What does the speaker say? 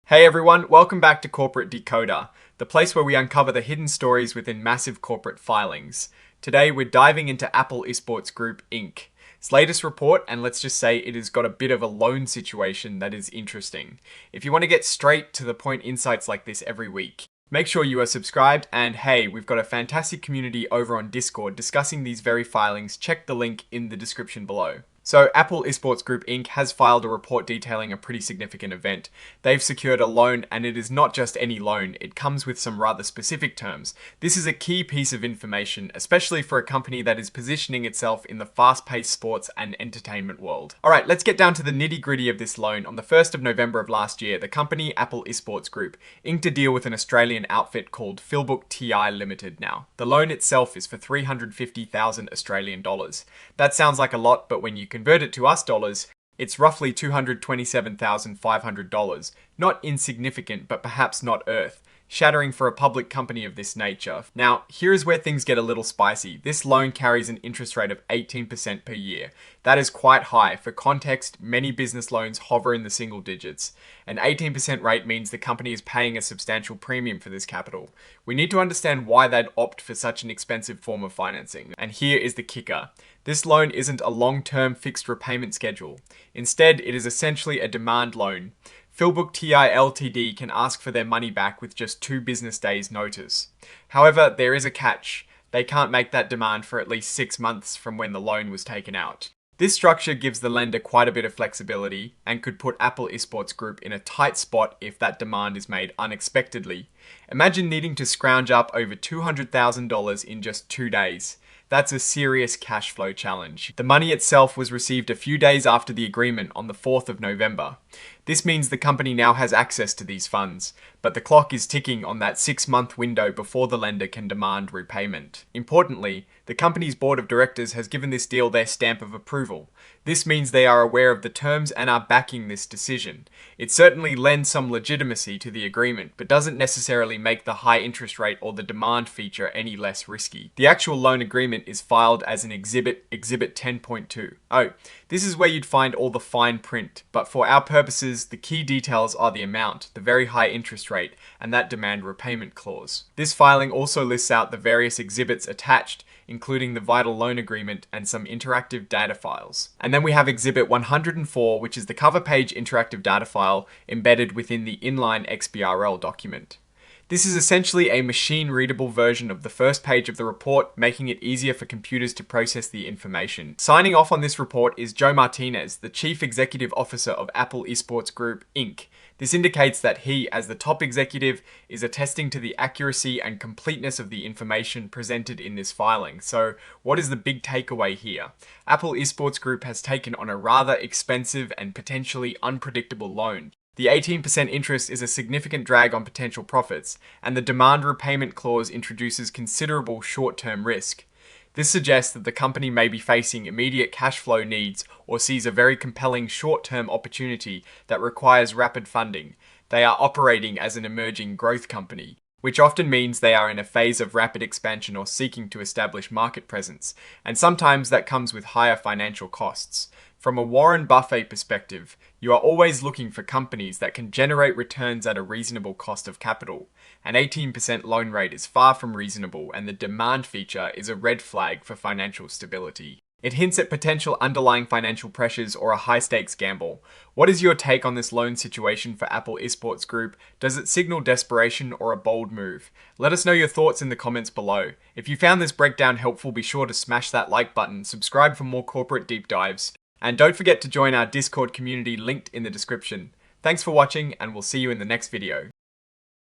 Hey everyone, welcome back to Corporate Decoder, the place where we uncover the hidden stories within massive corporate filings. Today we're diving into Apple iSports Group Inc. Its latest report, and let's just say it has got a bit of a loan situation that is interesting. If you want to get straight to the point insights like this every week, make sure you are subscribed, and hey, we've got a fantastic community over on Discord discussing these very filings. Check the link in the description below. So Apple iSports Group Inc. has filed a report detailing a pretty significant event. They've secured a loan, and it is not just any loan, it comes with some rather specific terms. This is a key piece of information, especially for a company that is positioning itself in the fast-paced sports and entertainment world. Alright, let's get down to the nitty-gritty of this loan. On the 1st of November of last year, the company Apple iSports Group inked a deal with an Australian outfit called Philbook TI Limited now. The loan itself is for 350,000 Australian dollars. That sounds like a lot, but when you convert it to us dollars, it's roughly $227,500. Not insignificant, but perhaps not earth. Shattering for a public company of this nature. Now, here is where things get a little spicy. This loan carries an interest rate of 18% per year. That is quite high. For context, many business loans hover in the single digits. An 18% rate means the company is paying a substantial premium for this capital. We need to understand why they'd opt for such an expensive form of financing. And here is the kicker. This loan isn't a long-term fixed repayment schedule. Instead, it is essentially a demand loan. Philbook TI Ltd can ask for their money back with just 2 business days notice. However, there is a catch. They can't make that demand for at least 6 months from when the loan was taken out. This structure gives the lender quite a bit of flexibility and could put Apple iSports Group in a tight spot if that demand is made unexpectedly. Imagine needing to scrounge up over $200,000 in just 2 days. That's a serious cash flow challenge. The money itself was received a few days after the agreement on the 4th of November. This means the company now has access to these funds, but the clock is ticking on that 6-month window before the lender can demand repayment. Importantly, the company's board of directors has given this deal their stamp of approval. This means they are aware of the terms and are backing this decision. It certainly lends some legitimacy to the agreement, but doesn't necessarily make the high interest rate or the demand feature any less risky. The actual loan agreement is filed as an Exhibit 10.2. Oh, this is where you'd find all the fine print, but for our purposes, the key details are the amount, the very high interest rate, and that demand repayment clause. This filing also lists out the various exhibits attached, including the vital loan agreement and some interactive data files. And then we have Exhibit 104, which is the cover page interactive data file embedded within the inline XBRL document. This is essentially a machine-readable version of the first page of the report, making it easier for computers to process the information. Signing off on this report is Joe Martinez, the Chief Executive Officer of Apple iSports Group, Inc. This indicates that he, as the top executive, is attesting to the accuracy and completeness of the information presented in this filing. So, what is the big takeaway here? Apple iSports Group has taken on a rather expensive and potentially unpredictable loan. The 18% interest is a significant drag on potential profits, and the demand repayment clause introduces considerable short-term risk. This suggests that the company may be facing immediate cash flow needs or sees a very compelling short-term opportunity that requires rapid funding. They are operating as an emerging growth company, which often means they are in a phase of rapid expansion or seeking to establish market presence, and sometimes that comes with higher financial costs. From a Warren Buffett perspective, you are always looking for companies that can generate returns at a reasonable cost of capital. An 18% loan rate is far from reasonable, and the demand feature is a red flag for financial stability. It hints at potential underlying financial pressures or a high-stakes gamble. What is your take on this loan situation for Apple iSports Group? Does it signal desperation or a bold move? Let us know your thoughts in the comments below. If you found this breakdown helpful, be sure to smash that like button, subscribe for more corporate deep dives, and don't forget to join our Discord community linked in the description. Thanks for watching, and we'll see you in the next video.